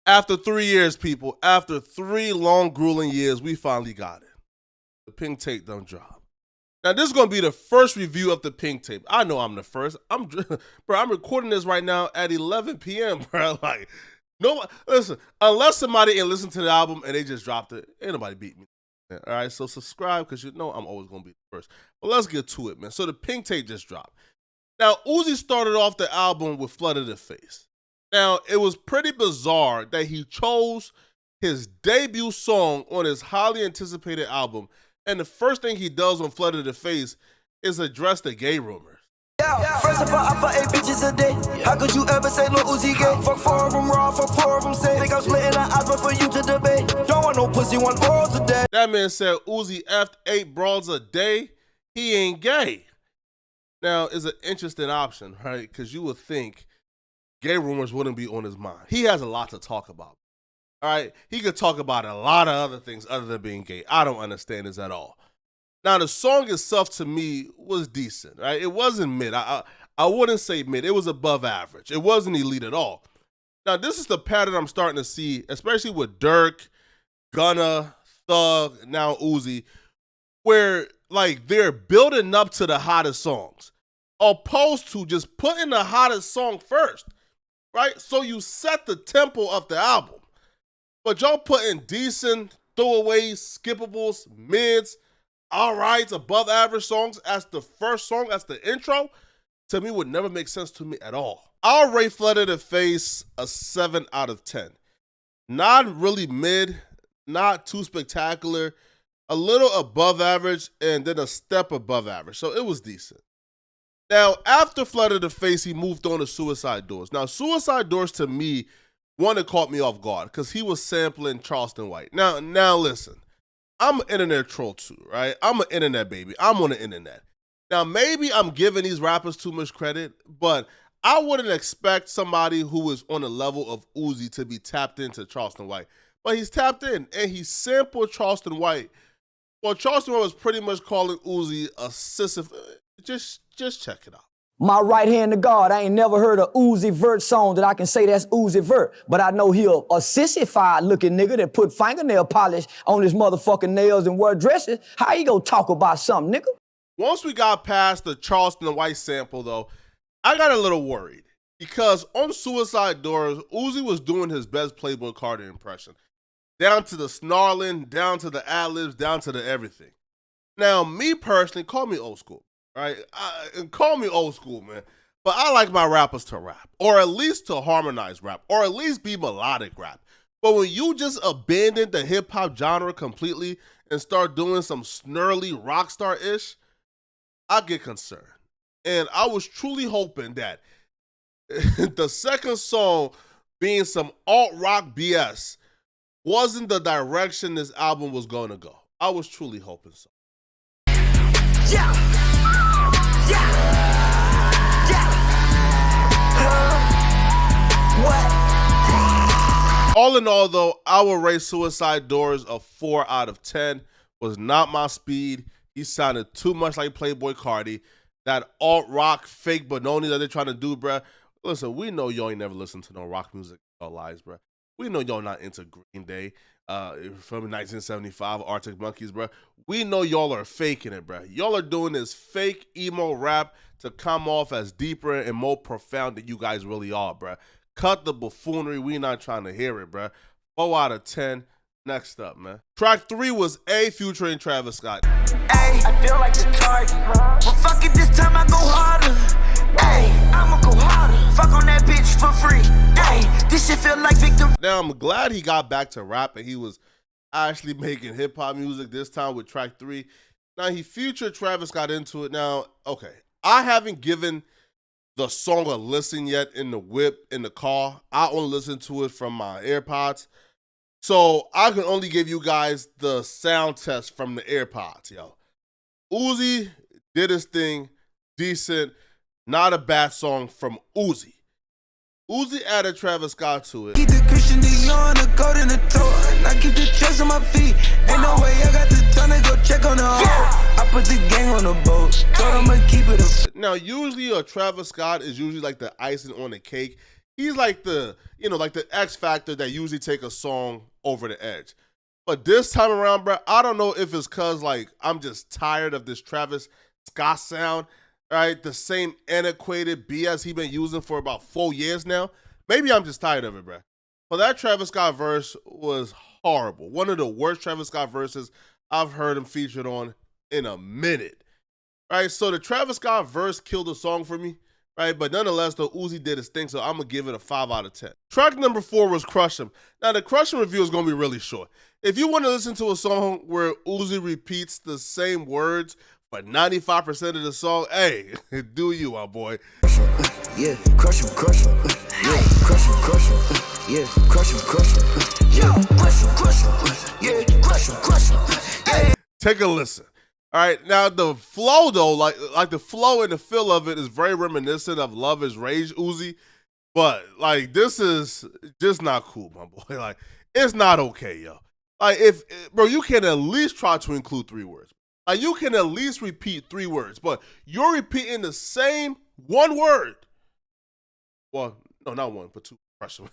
After 3 years, people, after 3 long, grueling years, we finally got it. The pink tape done drop. Now, this is going to be the first review of the pink tape. I know I'm the first. I'm recording this right now at 11 p.m., bro. Like, no, listen, unless somebody ain't listened to the album and they just dropped it, ain't nobody beat me. All right, so subscribe because you know I'm always going to be the first. But let's get to it, man. So the pink tape just dropped. Now, UZI started off the album with Flood of the Face. Now, it was pretty bizarre that he chose his debut song on his highly anticipated album, and the first thing he does on Flood of the Face is address the gay rumors. First of all, I fuck 8 bitches a day. How could you ever say Lil Uzi gay? Fuck 4 of them raw, fuck 4 of them safe. Think I'm splitting the odds, but for you to debate. Don't want no pussy, want balls a day. That man said Uzi effed 8 brawls a day. He ain't gay. Now, it's an interesting option, right? Because you would think gay rumors wouldn't be on his mind. He has a lot to talk about. All right? He could talk about a lot of other things other than being gay. I don't understand this at all. Now, the song itself to me was decent, right? It wasn't mid. I wouldn't say mid. It was above average. It wasn't elite at all. Now, this is the pattern I'm starting to see, especially with Dirk, Gunna, Thug, now Uzi, where like they're building up to the hottest songs, opposed to just putting the hottest song first, right? So you set the tempo of the album. But y'all putting decent, throwaways, skippables, mids, all right, above average songs as the first song, as the intro, to me would never make sense to me at all. I'll rate Flood of the Face a 7 out of 10. Not really mid, not too spectacular, a little above average, and then a step above average. So it was decent. Now, after Flood of the Face, he moved on to Suicide Doors. Now, Suicide Doors to me, one that caught me off guard because he was sampling Charleston White. Now listen. I'm an internet troll too, right? I'm an internet baby. I'm on the internet. Now, maybe I'm giving these rappers too much credit, but I wouldn't expect somebody who is on the level of UZI to be tapped into Charleston White. But he's tapped in, and he sampled Charleston White. Well, Charleston White was pretty much calling UZI a sissif. Just check it out. My right hand to God, I ain't never heard a UZI Vert song that I can say that's UZI Vert. But I know he a sissified looking nigga that put fingernail polish on his motherfucking nails and wear dresses. How you gonna talk about something, nigga? Once we got past the Charleston White sample, though, I got a little worried. Because on Suicide Doors, UZI was doing his best Playboy Cardi impression. Down to the snarling, down to the ad-libs, down to the everything. Now, me personally, call me old school. Right? Call me old school, man. But I like my rappers to rap, or at least to harmonize rap, or at least be melodic rap. But when you just abandon the hip-hop genre completely and start doing some snarly rock star-ish, I get concerned. And I was truly hoping that the second song being some alt-rock BS wasn't the direction this album was going to go. I was truly hoping so. Yeah. All in all, though, I will rate Suicide Doors a 4 out of 10. Was not my speed. He sounded too much like Playboy Cardi. That alt-rock fake Benoni that they're trying to do, bruh. Listen, we know y'all ain't never listened to no rock music. Y'all lies, bruh. We know y'all not into Green Day from 1975, Arctic Monkeys, bruh. We know y'all are faking it, bruh. Y'all are doing this fake emo rap to come off as deeper and more profound than you guys really are, bruh. Cut the buffoonery. We not trying to hear it, bruh. 4 out of 10. Next up, man. Track 3 was A featuring Travis Scott. Ay, I feel like the target. But fuck it, this time I go harder. Ay, I'ma go harder. Fuck on that bitch for free. Ay, this shit feel like victim. Now, I'm glad he got back to rap and he was actually making hip-hop music this time with track 3. Now, he featured Travis Scott into it. Now, okay, I haven't given the song a listen yet in the whip, in the car. I only listened to it from my AirPods. So I can only give you guys the sound test from the AirPods, yo. UZI did his thing, decent, not a bad song from UZI. UZI added Travis Scott to it. Keep the Christian Dior, the coat in the toe. I keep the chest on my feet. Ain't no way I got the time to go check on the hoe. I put the gang on the boat. Thought I'ma keep it. Now, usually a Travis Scott is usually like the icing on the cake. He's like the, like the X factor that usually take a song over the edge. But this time around, bro, I don't know if it's because, like, I'm just tired of this Travis Scott sound, right? The same antiquated BS he been using for about 4 years now. Maybe I'm just tired of it, bro. But that Travis Scott verse was horrible. One of the worst Travis Scott verses I've heard him featured on in a minute, right? So the Travis Scott verse killed the song for me, right? But nonetheless, though, Uzi did his thing, so I'm going to give it a 5 out of 10. Track number 4 was Crush 'Em. Now, the Crush 'Em review is going to be really short. If you want to listen to a song where Uzi repeats the same words for 95% of the song, hey, do you, my boy. Yeah, crush 'em, crush 'em. Yeah, crush 'em, crush 'em. Yeah, crush 'em, crush 'em. Yeah, crush 'em, crush 'em. Yeah, crush 'em, crush 'em. Yeah. Take a listen. All right, now the flow though, like the flow and the feel of it is very reminiscent of Love Is Rage Uzi, but like this is just not cool, my boy. Like it's not okay, yo. Like bro, you can at least try to include 3 words. Like you can at least repeat 3 words, but you're repeating the same one word. Well, no, not one, but 2. Crush 'em.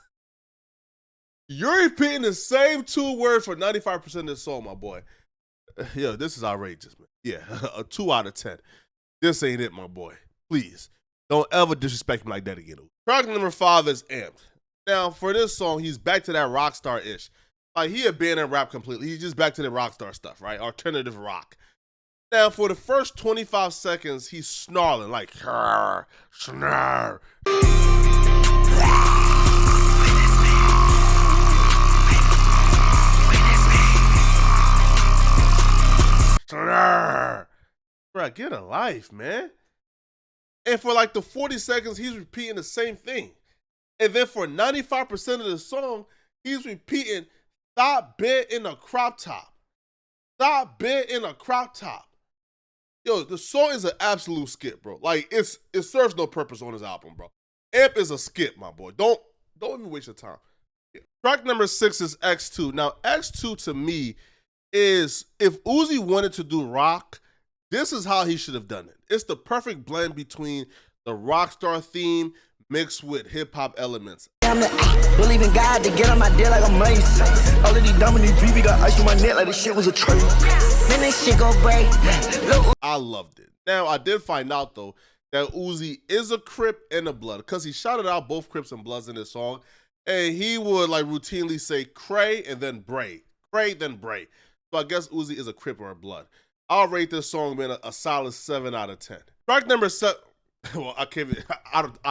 You're repeating the same 2 words for 95% of the song, my boy. Yo, this is outrageous, man. Yeah, a 2 out of 10. This ain't it, my boy. Please, don't ever disrespect me like that again. Track number 5 is Amped. Now, for this song, he's back to that rock star-ish. Like, he abandoned rap completely. He's just back to the rock star stuff, right? Alternative rock. Now, for the first 25 seconds, he's snarling, like, snarl. Bro, get a life, man. And for like the 40 seconds, he's repeating the same thing. And then for 95% of the song, he's repeating, stop bit in a crop top. Stop bit in a crop top. Yo, the song is an absolute skip, bro. Like, it serves no purpose on his album, bro. Amp is a skip, my boy. Don't even waste your time. Yeah. Track number 6 is X2. Now, X2 to me is, if Uzi wanted to do rock, this is how he should have done it. It's the perfect blend between the rockstar theme mixed with hip-hop elements. I'm the believe in God to get on my dick like a mace. All of these dumb and these VV got ice on my neck like this shit was a trade. Then this shit go break. I loved it. Now, I did find out, though, that Uzi is a Crip and a Blood, because he shouted out both Crips and Bloods in this song, and he would like routinely say Cray and then Bray. Cray, then Bray. So I guess Uzi is a Crip or a Blood. I'll rate this song, man, a solid 7 out of 10. Track number 7, well, I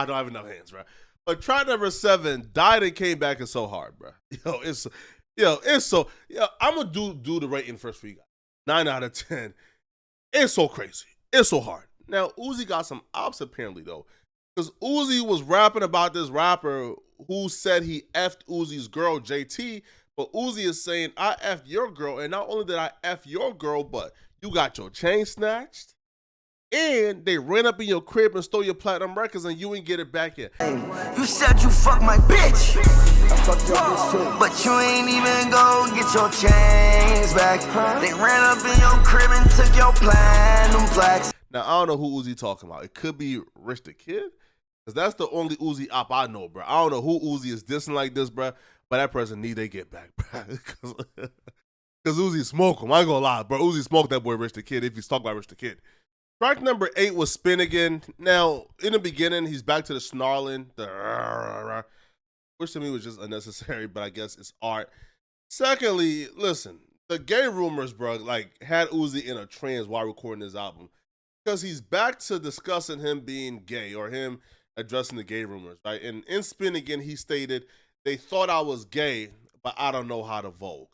don't have enough hands, right? But track number 7, Died and Came Back is so hard, bro. I'm gonna do the rating first for you guys. 9 out of 10. It's so crazy. It's so hard. Now, Uzi got some ops apparently, though, because Uzi was rapping about this rapper who said he effed Uzi's girl, JT, but Uzi is saying, I effed your girl, and not only did I F your girl, but you got your chain snatched, and they ran up in your crib and stole your platinum records, and you ain't get it back yet. You said you fuck my bitch. I fucked your bitch too. But you ain't even go get your chains back. They ran up in your crib and took your platinum plaques. Now, I don't know who Uzi talking about. It could be Rich the Kid, because that's the only Uzi op I know, bro. I don't know who Uzi is dissing like this, bro, but that person need they get back, bro. Because Uzi smoked him. I ain't gonna lie, bro. Uzi smoked that boy Rich the Kid if he's talking about Rich the Kid. Track number 8 was Spin Again. Now, in the beginning, he's back to the snarling, which to me was just unnecessary, but I guess it's art. Secondly, listen, the gay rumors, bro, like, had Uzi in a trance while recording his album, because he's back to discussing him being gay or him addressing the gay rumors, right? And in Spin Again, he stated, they thought I was gay, but I don't know how to Vogue.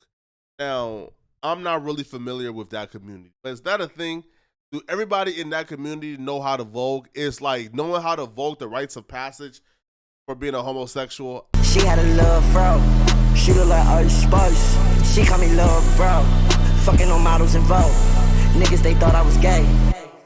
Now, I'm not really familiar with that community, but is that a thing? Do everybody in that community know how to Vogue? It's like knowing how to Vogue the rites of passage for being a homosexual. She had a love bro. She look like Ice Spice. She call me love bro. Fucking on models in Vogue. Niggas, they thought I was gay,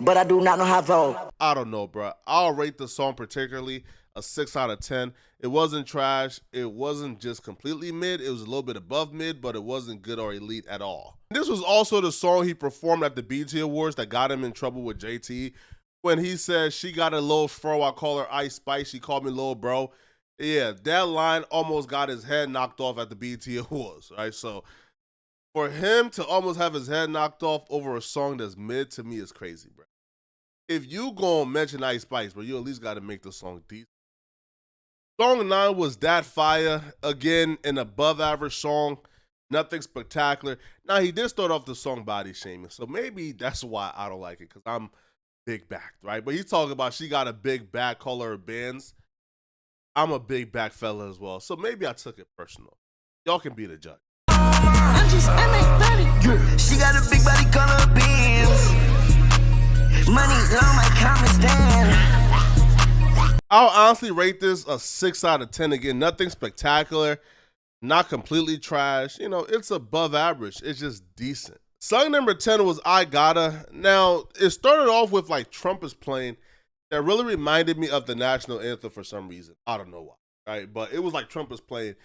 but I do not know how to Vogue. I don't know, bro. I'll rate the song particularly a 6 out of 10. It wasn't trash. It wasn't just completely mid. It was a little bit above mid, but it wasn't good or elite at all. This was also the song he performed at the BET Awards that got him in trouble with JT when he said, she got a little fro, I call her Ice Spice, she called me little bro. Yeah, that line almost got his head knocked off at the BET Awards, right? So for him to almost have his head knocked off over a song that's mid, to me is crazy, bro. If you gonna mention Ice Spice, bro, you at least gotta make the song decent. Song 9 was That Fire. Again, an above average song. Nothing spectacular. Now, he did start off the song Body Shaming, so maybe that's why I don't like it, because I'm big backed, right? But he's talking about she got a big back, call her bands. I'm a big back fella as well, so maybe I took it personal. Y'all can be the judge. I'm just She got a big body, color beans. Money on my common stand. I'll honestly rate this a 6 out of 10 again. Nothing spectacular, not completely trash. You know, it's above average. It's just decent. Song number 10 was I Gotta. Now, it started off with like Trump is playing. That really reminded me of the national anthem for some reason. I don't know why, right? But it was like Trump is playing.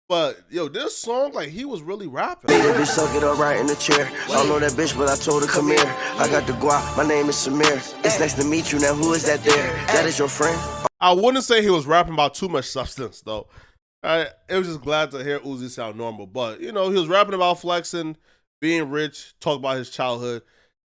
But, yo, this song, like, he was really rapping. Baby, bitch, suck it up right in the chair. I don't know that bitch, but I told her, come here. I got the guap. My name is Samir. It's nice to meet you. Now, who is that there? That is your friend? I wouldn't say he was rapping about too much substance, though. It was just glad to hear Uzi sound normal. But, you know, he was rapping about flexing, being rich, talk about his childhood.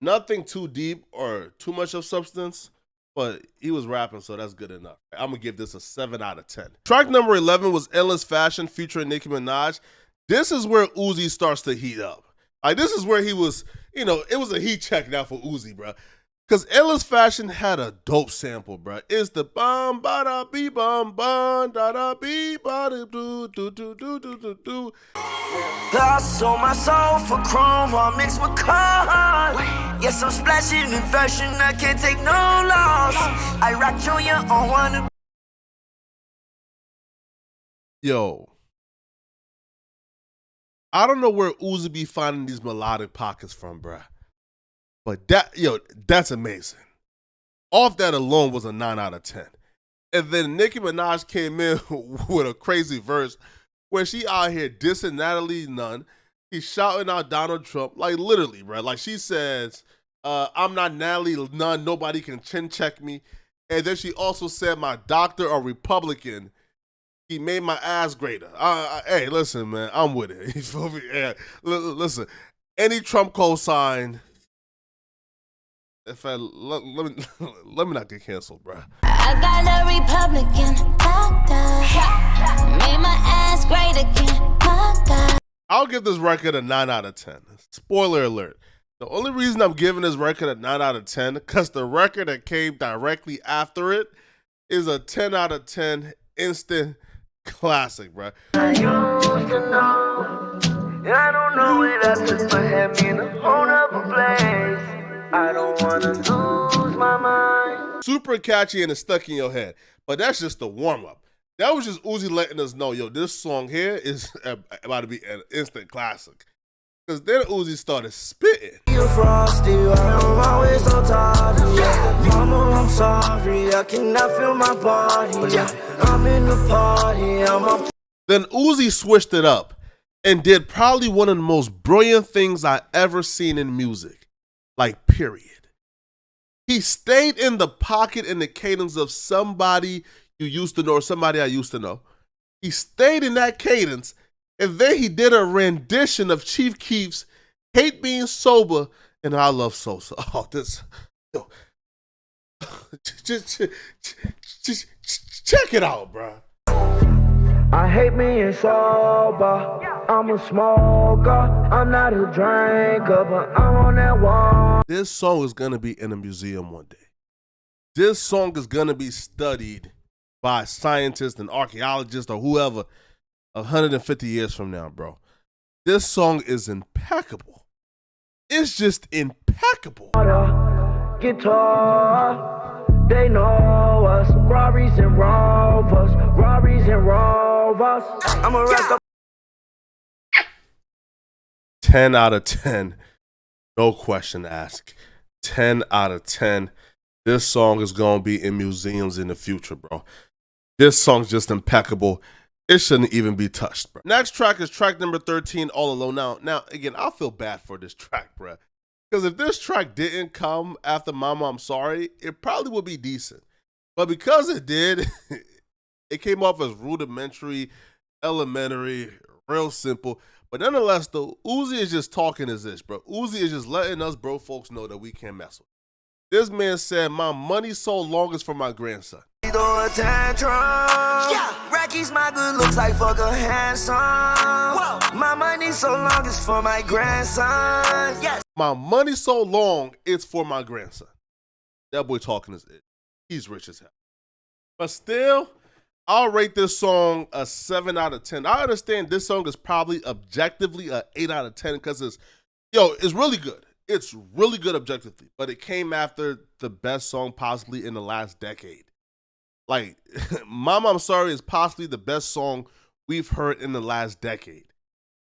Nothing too deep or too much of substance, but he was rapping, so that's good enough. I'm going to give this a 7 out of 10. Track number 11 was Endless Fashion featuring Nicki Minaj. This is where Uzi starts to heat up. Like, this is where he was, you know, it was a heat check now for Uzi, bro. Because Endless Fashion had a dope sample, bro. It's the bum ba da be bum bum da da be ba da do do do do do do do. I sold my soul for chrome, all mixed with cars. Yes, I'm splashing in fashion, I can't take no loss. I rock Junior on one. Yo, I don't know where Uzi be finding these melodic pockets from, bro. But that's amazing. Off that alone was a 9 out of 10. And then Nicki Minaj came in with a crazy verse where she out here dissing Natalie Nunn. He's shouting out Donald Trump, like literally, bro. Like she says, I'm not Natalie Nunn, nobody can chin check me. And then she also said my doctor a Republican. He made my ass greater. Hey, listen, man, I'm with it. You feel me? Yeah. Listen, any Trump cosign. If I let me not get canceled, bro. I got a Republican doctor. Made my ass great again. My God. I'll give this record a 9 out of 10. Spoiler alert. The only reason I'm giving this record a 9 out of 10 because the record that came directly after it is a 10 out of 10 instant classic, bro. I used to know. I don't know it after, but had me in a whole other place. I don't wanna lose my mind. Super catchy and it's stuck in your head. But that's just the warm-up. That was just Uzi letting us know, yo, this song here is about to be an instant classic. Because then Uzi started spitting. You're frosty, I'm always so tired. Mama, I'm sorry, I cannot feel my body. I'm in the party, I'm up. Then Uzi switched it up and did probably one of the most brilliant things I ever seen in music. Like, period. He stayed in the pocket in the cadence of somebody you used to know or somebody I used to know. He stayed in that cadence, and then he did a rendition of Chief Keef's Hate Being Sober and I Love Sosa. Oh, this. Yo. just check it out, bro. I hate being sober. I'm a smoker. I'm not a drinker, but I'm on that wall. This song is going to be in a museum one day. This song is going to be studied by scientists and archaeologists or whoever 150 years from now, bro. This song is impeccable. It's just impeccable. Guitar, they know us. Robberies and Rovers. Robberies and Rovers. I'm a rest 10 out of 10. No question asked. 10 out of 10. This song is going to be in museums in the future, bro. This song's just impeccable. It shouldn't even be touched, bro. Next track is track number 13, All Alone. Now, again, I feel bad for this track, bro. Because if this track didn't come after Mama, I'm Sorry, it probably would be decent. But because it did, It came off as rudimentary, elementary, real simple. But nonetheless, though, Uzi is just talking his ish, bro. Uzi is just letting us bro folks know that we can't mess with. This man said, my money so long is for my grandson. Throw a tantrum. Yeah, Rocky's my good looks like fuck a handsome. Whoa. My money so long is for my grandson. Yes. My money so long is for my grandson. That boy talking his ish. He's rich as hell. But still, I'll rate this song a 7 out of 10. I understand this song is probably objectively a 8 out of 10 because it's really good. It's really good objectively, but it came after the best song possibly in the last decade. Like, Mama, I'm Sorry is possibly the best song we've heard in the last decade.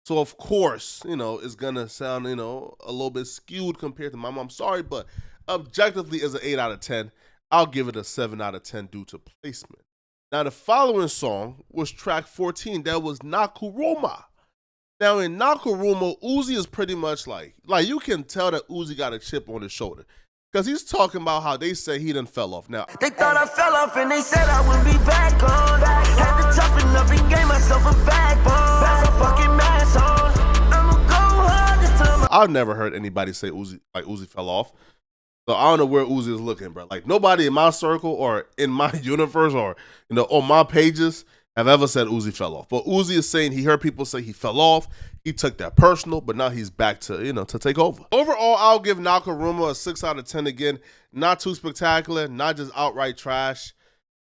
So, of course, it's going to sound, a little bit skewed compared to Mama, I'm Sorry, but objectively as an 8 out of 10. I'll give it a 7 out of 10 due to placement. Now, the following song was track 14. That was Nakuruma. Now, in Nakuruma, Uzi is pretty much like you can tell that Uzi got a chip on his shoulder. Because he's talking about how they say he done fell off. Now, they thought I fell off and they said I wouldn't be back on. Had to toughen up and gave myself a backbone. That's a fucking mask on. I'ma go hard this time. I've never heard anybody say Uzi fell off. So I don't know where Uzi is looking, bro. Like, nobody in my circle or in my universe or, on my pages have ever said Uzi fell off. But Uzi is saying he heard people say he fell off. He took that personal, but now he's back to, to take over. Overall, I'll give Nakuruma a 6 out of 10 again. Not too spectacular, not just outright trash,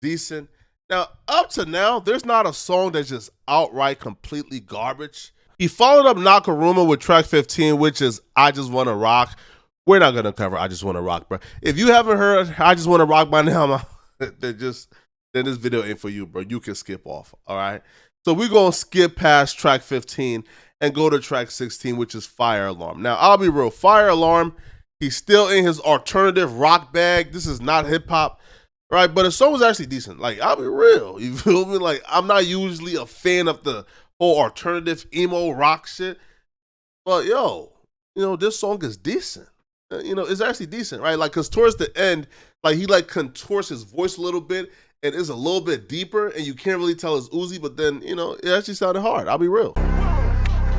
decent. Now, up to now, there's not a song that's just outright completely garbage. He followed up Nakuruma with track 15, which is I Just Wanna Rock. We're not going to cover I Just Wanna Rock, bro. If you haven't heard I Just Wanna Rock by now, then this video ain't for you, bro. You can skip off, all right? So we're going to skip past track 15 and go to track 16, which is Fire Alarm. Now, I'll be real. Fire Alarm, he's still in his alternative rock bag. This is not hip-hop, right? But the song was actually decent. Like, I'll be real. You feel me? Like, I'm not usually a fan of the whole alternative emo rock shit. But, this song is decent. It's actually decent, right? Like, because towards the end, like, he, contours his voice a little bit and is a little bit deeper, and you can't really tell it's Uzi, but then, it actually sounded hard. I'll be real.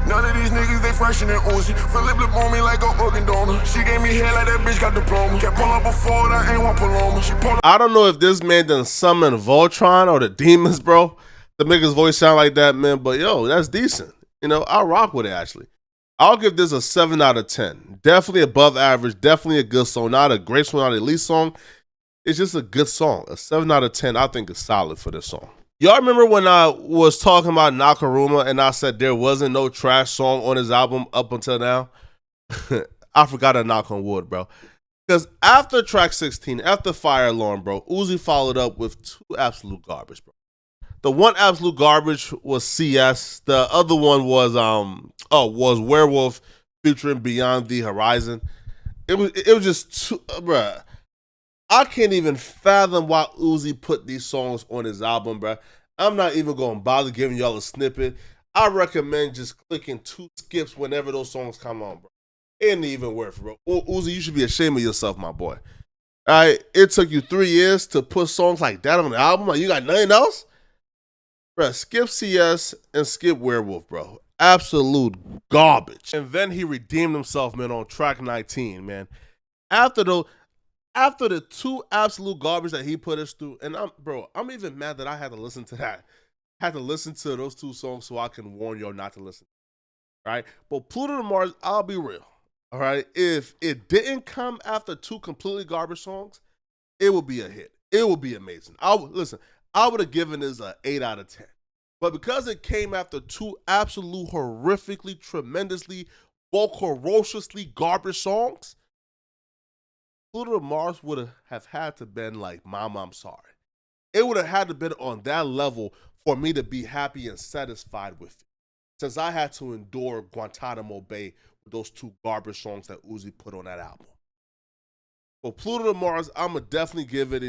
None of these niggas, they freshin' and Uzi. Philip lip on me like a organ donor. She gave me hair like that bitch got diploma. Can't pull up before that ain't one Paloma. She pull. I don't know if this man done summon Voltron or the demons, bro. To make his voice sound like that, man. But, that's decent. I'll rock with it, actually. I'll give this a 7 out of 10. Definitely above average. Definitely a good song. Not a great song, not an elite song. It's just a good song. A 7 out of 10, I think, is solid for this song. Y'all remember when I was talking about Nakuruma and I said there wasn't no trash song on his album up until now? I forgot to knock on wood, bro. Because after track 16, after Fire Alarm, bro, Uzi followed up with 2 absolute garbage, bro. The one absolute garbage was CS. The other one was Werewolf featuring Beyond the Horizon. It was just too, bruh. I can't even fathom why Uzi put these songs on his album, bruh. I'm not even going to bother giving y'all a snippet. I recommend just clicking 2 skips whenever those songs come on, bro. It ain't even worth it, bro. Uzi, you should be ashamed of yourself, my boy. All right, it took you 3 years to put songs like that on the album. Like, you got nothing else? Bruh, skip CS and skip Werewolf, bro. Absolute garbage. And then he redeemed himself, man, on track 19, man. After the 2 absolute garbage that he put us through, and I'm even mad that I had to listen to that. I had to listen to those 2 songs so I can warn y'all not to listen. Right? But Pluto to Mars, I'll be real. All right? If it didn't come after 2 completely garbage songs, it would be a hit. It would be amazing. I would have given this an 8 out of 10. But because it came after 2 absolute horrifically, tremendously, ferociously garbage songs, Pluto to Mars would have had to been like Mama, I'm Sorry. It would have had to been on that level for me to be happy and satisfied with it. Since I had to endure Guantanamo Bay with those 2 garbage songs that Uzi put on that album. For Pluto to Mars, I'm going to definitely give it,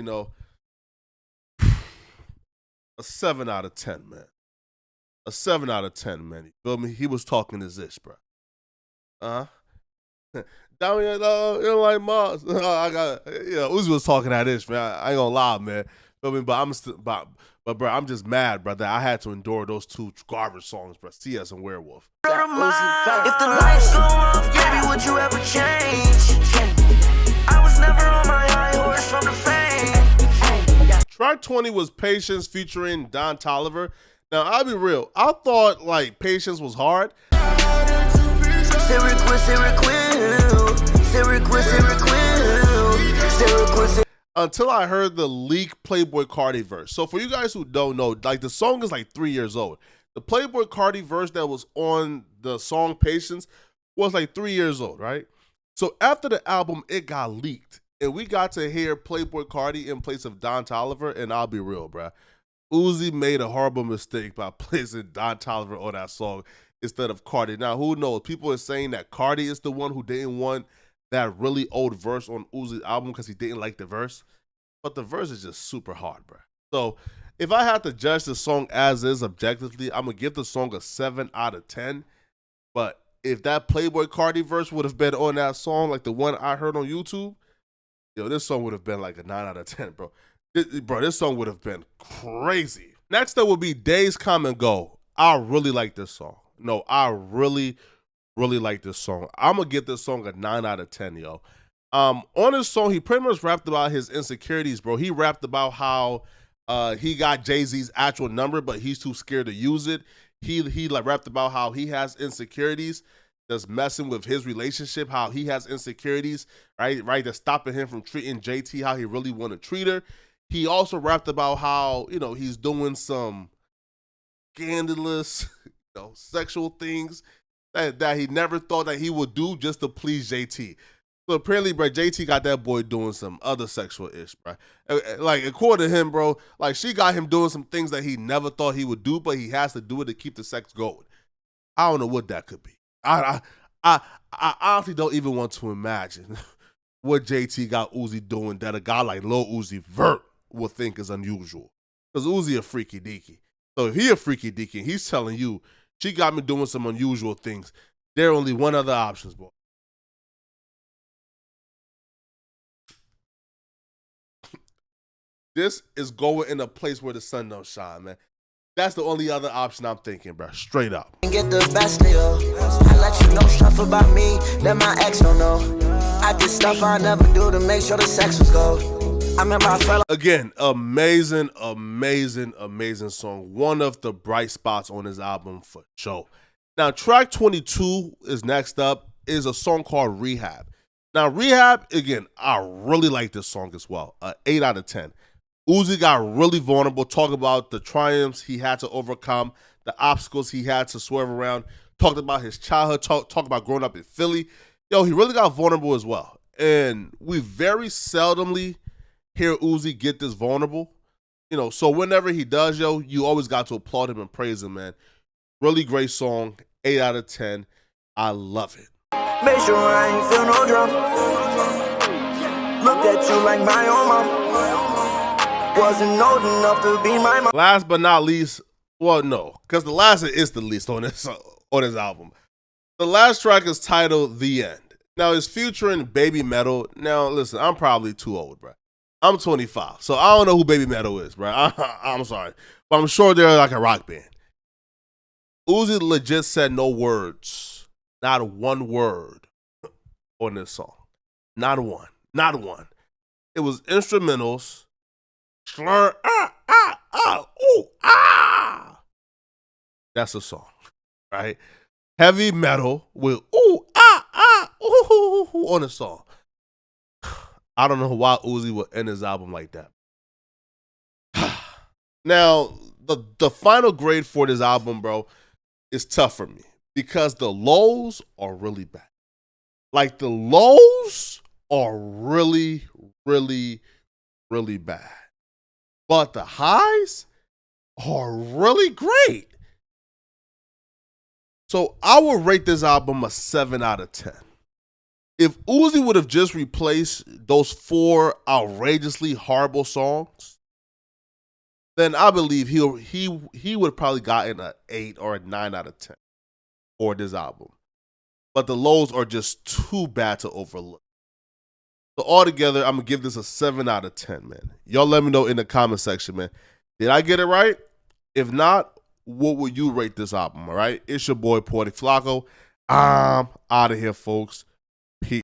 a 7 out of 10, man. A 7 out of 10, man. You feel me? He was talking his ish, bro. Down here, you don't like Mars. Uzi was talking that ish, man. I ain't gonna lie, man. Feel me? But But bro, I'm just mad, brother. I had to endure those two garbage songs, bro. CS and Werewolf. If the lights go off, baby, would you ever change? I was never on my high horse from the fame. Track 20 was Patience featuring Don Toliver. Now, I'll be real. I thought, like, Patience was hard. Until I heard the leaked Playboy Cardi verse. So for you guys who don't know, like, the song is like 3 years old. The Playboy Cardi verse that was on the song Patience was like 3 years old, right? So after the album, it got leaked. And we got to hear Playboy Cardi in place of Don Toliver. And I'll be real, bruh. Uzi made a horrible mistake by placing Don Toliver on that song instead of Cardi. Now, who knows? People are saying that Cardi is the one who didn't want that really old verse on Uzi's album because he didn't like the verse. But the verse is just super hard, bro. So if I had to judge the song as is objectively, I'm going to give the song a 7 out of 10. But if that Playboy Cardi verse would have been on that song, like the one I heard on YouTube, yo, this song would have been like a 9 out of 10, bro. This song would have been crazy. Next up would be Days Come and Go. I really like this song. No, I really like this song. I'm going to give this song a 9 out of 10, yo. On this song, he pretty much rapped about his insecurities, bro. He rapped about how he got Jay-Z's actual number, but he's too scared to use it. He like rapped about how he has insecurities that's messing with his relationship, how he has insecurities, right? That's stopping him from treating JT how he really want to treat her. He also rapped about how, you know, he's doing some scandalous, sexual things that he never thought that he would do just to please JT. So apparently, bro, JT got that boy doing some other sexual ish, bro. Like, according to him, bro, like, she got him doing some things that he never thought he would do, but he has to do it to keep the sex going. I don't know what that could be. I honestly don't even want to imagine what JT got Uzi doing that a guy like Lil Uzi Vert would think is unusual. Because Uzi a freaky deaky. So if he a freaky deaky and he's telling you, she got me doing some unusual things, there are only one other option, boy. This is going in a place where the sun don't shine, man. That's the only other option I'm thinking, bro. Straight up. Get the best deal. I let you know stuff about me that my ex don't know. I did stuff I never do to make sure the sex was gold. I remember I fell. Again, amazing song. One of the bright spots on his album for sure. Now, track 22 is next up. Is a song called Rehab. Now, Rehab, again, I really like this song as well. 8 out of 10. Uzi got really vulnerable, talk about the triumphs he had to overcome, the obstacles he had to swerve around, talked about his childhood, talked about growing up in Philly. Yo, he really got vulnerable as well. And we very seldomly hear Uzi get this vulnerable. So whenever he does, yo, you always got to applaud him and praise him, man. Really great song, 8 out of 10. I love it. Make sure I ain't feel no drum. Looked at you like my own mom. Wasn't old enough to be my mom. Last but not least, well, no, because the last is the least on this album. The last track is titled The End. Now, it's featuring Baby Metal. Now, listen, I'm probably too old, bro. I'm 25, so I don't know who Baby Metal is, bro. I'm sorry, but I'm sure they're like a rock band. Uzi legit said no words, not one word on this song. Not one. It was instrumentals. Slur, ooh, ah. That's a song, right? Heavy metal with ooh, ooh, on the song. I don't know why Uzi would end his album like that. Now, the final grade for this album, bro, is tough for me because the lows are really bad. Like, the lows are really, really, really bad. But the highs are really great. So I would rate this album a 7 out of 10. If Uzi would have just replaced those 4 outrageously horrible songs, then I believe he would have probably gotten an 8 or a 9 out of 10 for this album. But the lows are just too bad to overlook. So altogether, I'm going to give this a 7 out of 10, man. Y'all let me know in the comment section, man. Did I get it right? If not, what would you rate this album, all right? It's your boy, Poetic Flacco. I'm out of here, folks.